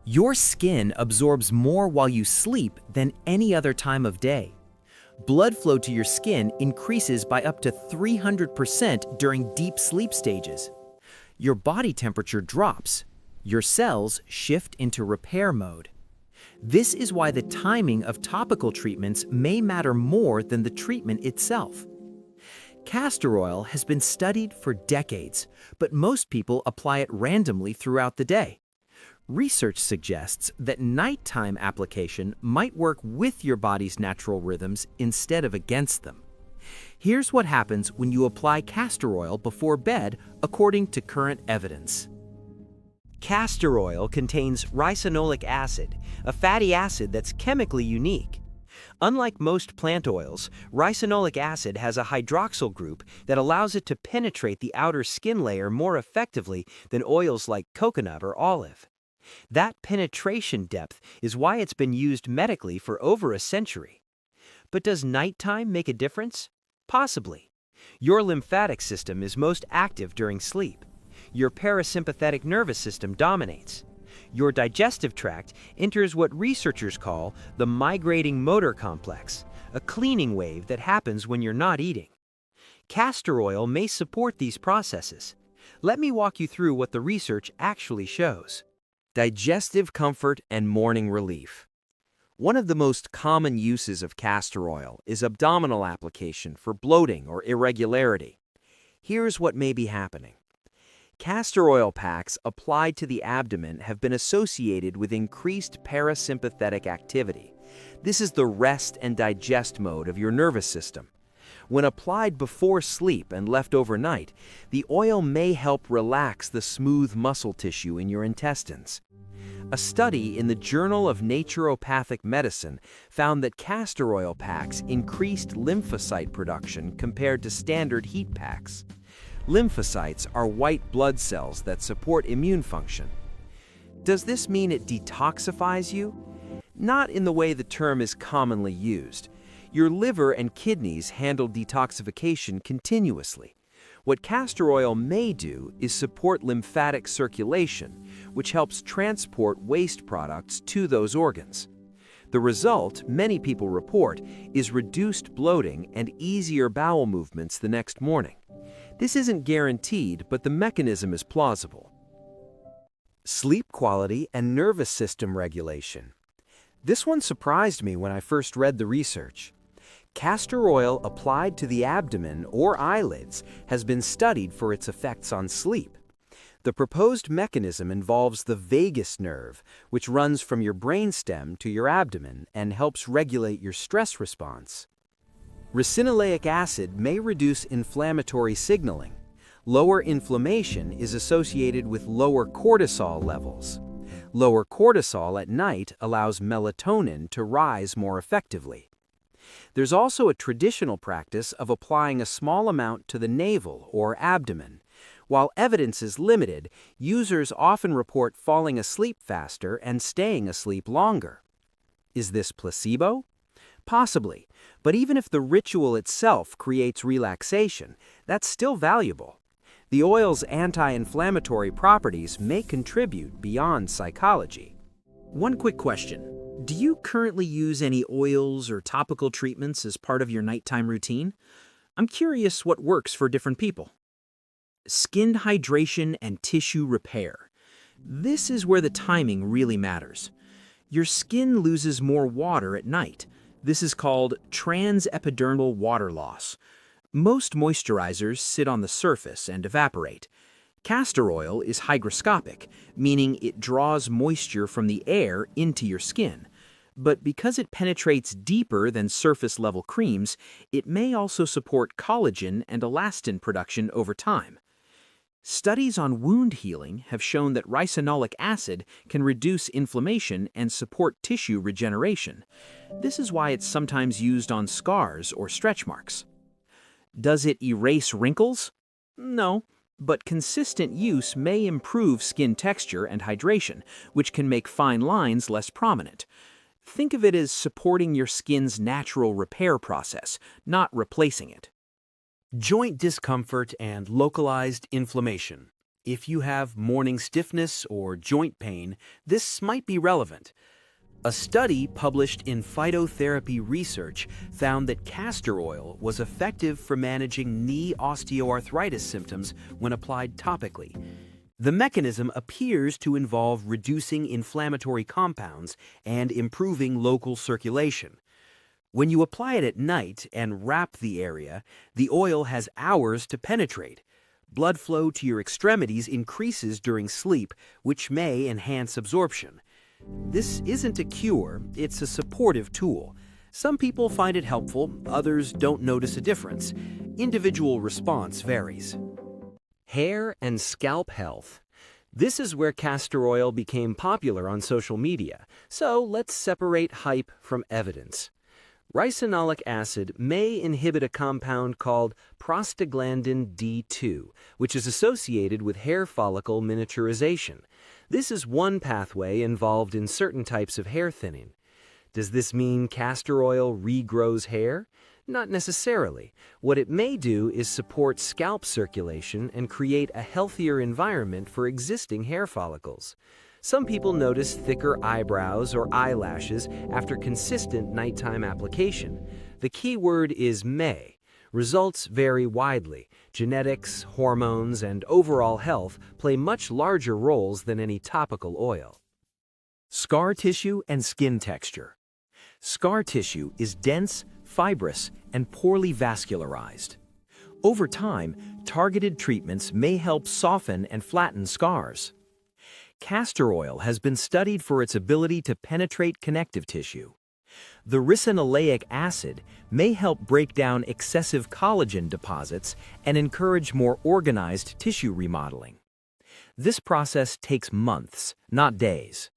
Your skin absorbs more while you sleep than any other time of day. Blood flow to your skin increases by up to 300% during deep sleep stages. Your body temperature drops. Your cells shift into repair mode. This is why the timing of topical treatments may matter more than the treatment itself. Castor oil has been studied for decades, but most people apply it randomly throughout the day. Research suggests that nighttime application might work with your body's natural rhythms instead of against them. Here's what happens when you apply castor oil before bed, according to current evidence. Castor oil contains ricinoleic acid, a fatty acid that's chemically unique. Unlike most plant oils, ricinoleic acid has a hydroxyl group that allows it to penetrate the outer skin layer more effectively than oils like coconut or olive. That penetration depth is why it's been used medically for over a century. But does nighttime make a difference? Possibly. Your lymphatic system is most active during sleep. Your parasympathetic nervous system dominates. Your digestive tract enters what researchers call the migrating motor complex, a cleaning wave that happens when you're not eating. Castor oil may support these processes. Let me walk you through what the research actually shows. Digestive comfort and morning relief. One of the most common uses of castor oil is abdominal application for bloating or irregularity. Here's what may be happening. Castor oil packs applied to the abdomen have been associated with increased parasympathetic activity. This is the rest and digest mode of your nervous system. When applied before sleep and left overnight, the oil may help relax the smooth muscle tissue in your intestines. A study in the Journal of Naturopathic Medicine found that castor oil packs increased lymphocyte production compared to standard heat packs. Lymphocytes are white blood cells that support immune function. Does this mean it detoxifies you? Not in the way the term is commonly used. Your liver and kidneys handle detoxification continuously. What castor oil may do is support lymphatic circulation, which helps transport waste products to those organs. The result, many people report, is reduced bloating and easier bowel movements the next morning. This isn't guaranteed, but the mechanism is plausible. Sleep quality and nervous system regulation. This one surprised me when I first read the research. Castor oil applied to the abdomen or eyelids has been studied for its effects on sleep. The proposed mechanism involves the vagus nerve, which runs from your brainstem to your abdomen and helps regulate your stress response. Ricinoleic acid may reduce inflammatory signaling. Lower inflammation is associated with lower cortisol levels. Lower cortisol at night allows melatonin to rise more effectively. There's also a traditional practice of applying a small amount to the navel or abdomen. While evidence is limited, users often report falling asleep faster and staying asleep longer. Is this placebo? Possibly, but even if the ritual itself creates relaxation, that's still valuable. The oil's anti-inflammatory properties may contribute beyond psychology. One quick question. Do you currently use any oils or topical treatments as part of your nighttime routine? I'm curious what works for different people. Skin hydration and tissue repair. This is where the timing really matters. Your skin loses more water at night. This is called transepidermal water loss. Most moisturizers sit on the surface and evaporate. Castor oil is hygroscopic, meaning it draws moisture from the air into your skin. But because it penetrates deeper than surface-level creams, it may also support collagen and elastin production over time. Studies on wound healing have shown that ricinoleic acid can reduce inflammation and support tissue regeneration. This is why it's sometimes used on scars or stretch marks. Does it erase wrinkles? No, but consistent use may improve skin texture and hydration, which can make fine lines less prominent. Think of it as supporting your skin's natural repair process, not replacing it. Joint discomfort and localized inflammation. If you have morning stiffness or joint pain, this might be relevant. A study published in Phytotherapy Research found that castor oil was effective for managing knee osteoarthritis symptoms when applied topically. The mechanism appears to involve reducing inflammatory compounds and improving local circulation. When you apply it at night and wrap the area, the oil has hours to penetrate. Blood flow to your extremities increases during sleep, which may enhance absorption. This isn't a cure, it's a supportive tool. Some people find it helpful, others don't notice a difference. Individual response varies. Hair and scalp health. This is where castor oil became popular on social media, so let's separate hype from evidence. Ricinoleic acid may inhibit a compound called prostaglandin D2, which is associated with hair follicle miniaturization. This is one pathway involved in certain types of hair thinning. Does this mean castor oil regrows hair? Not necessarily. What it may do is support scalp circulation and create a healthier environment for existing hair follicles. Some people notice thicker eyebrows or eyelashes after consistent nighttime application. The key word is may. Results vary widely. Genetics, hormones, and overall health play much larger roles than any topical oil. Scar tissue and skin texture. Scar tissue is dense, fibrous, and poorly vascularized. Over time, targeted treatments may help soften and flatten scars. Castor oil has been studied for its ability to penetrate connective tissue. The ricinoleic acid may help break down excessive collagen deposits and encourage more organized tissue remodeling. This process takes months, not days.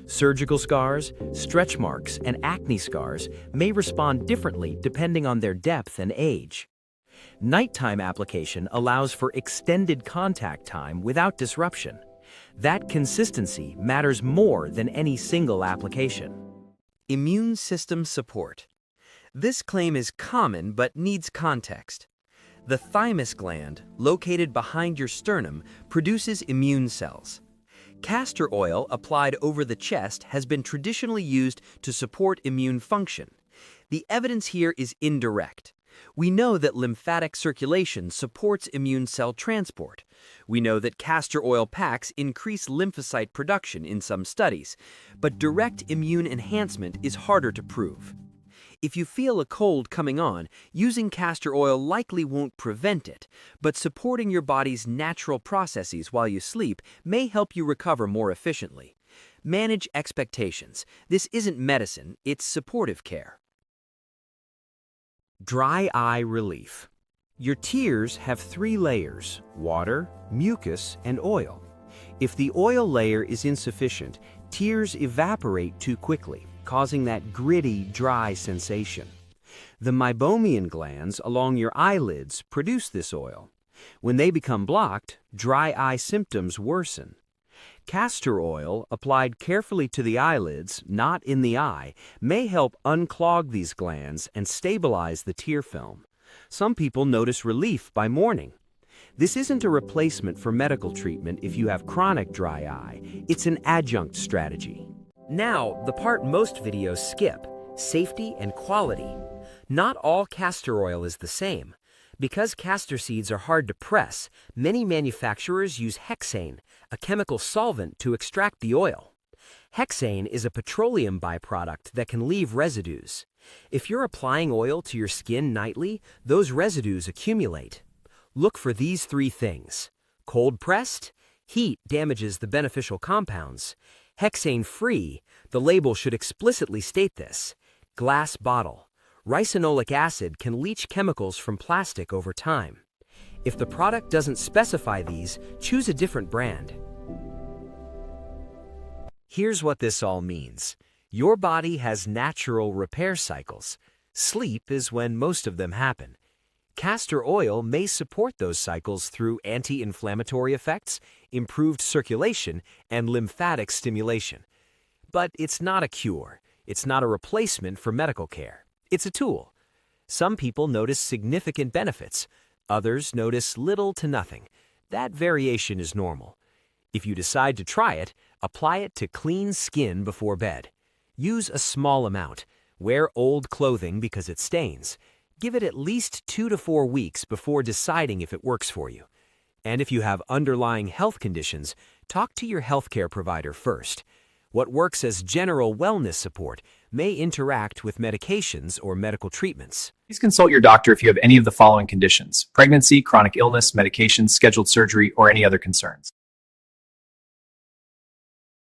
Surgical scars, stretch marks, and acne scars may respond differently depending on their depth and age. Nighttime application allows for extended contact time without disruption. That consistency matters more than any single application. Immune system support. This claim is common but needs context. The thymus gland, located behind your sternum, produces immune cells. Castor oil applied over the chest has been traditionally used to support immune function. The evidence here is indirect. We know that lymphatic circulation supports immune cell transport. We know that castor oil packs increase lymphocyte production in some studies, but direct immune enhancement is harder to prove. If you feel a cold coming on, using castor oil likely won't prevent it, but supporting your body's natural processes while you sleep may help you recover more efficiently. Manage expectations. This isn't medicine, it's supportive care. Dry eye relief. Your tears have 3 layers: water, mucus, and oil. If the oil layer is insufficient, tears evaporate too quickly, causing that gritty, dry sensation. The meibomian glands along your eyelids produce this oil. When they become blocked, dry eye symptoms worsen. Castor oil, applied carefully to the eyelids, not in the eye, may help unclog these glands and stabilize the tear film. Some people notice relief by morning. This isn't a replacement for medical treatment if you have chronic dry eye. It's an adjunct strategy. Now, the part most videos skip: safety and quality. Not all castor oil is the same. Because castor seeds are hard to press, many manufacturers use hexane, a chemical solvent, to extract the oil. Hexane is a petroleum byproduct that can leave residues. If you're applying oil to your skin nightly, those residues accumulate. Look for these 3 things. Cold pressed, heat damages the beneficial compounds. Hexane free, the label should explicitly state this. Glass bottle. Ricinoleic acid can leach chemicals from plastic over time. If the product doesn't specify these, choose a different brand. Here's what this all means. Your body has natural repair cycles. Sleep is when most of them happen. Castor oil may support those cycles through anti-inflammatory effects, improved circulation, and lymphatic stimulation. But it's not a cure. It's not a replacement for medical care. It's a tool. Some people notice significant benefits. Others notice little to nothing. That variation is normal. If you decide to try it, apply it to clean skin before bed. Use a small amount. Wear old clothing because it stains. Give it at least 2 to 4 weeks before deciding if it works for you. And if you have underlying health conditions, talk to your healthcare provider first. What works as general wellness support may interact with medications or medical treatments. Please consult your doctor if you have any of the following conditions: pregnancy, chronic illness, medications, scheduled surgery, or any other concerns.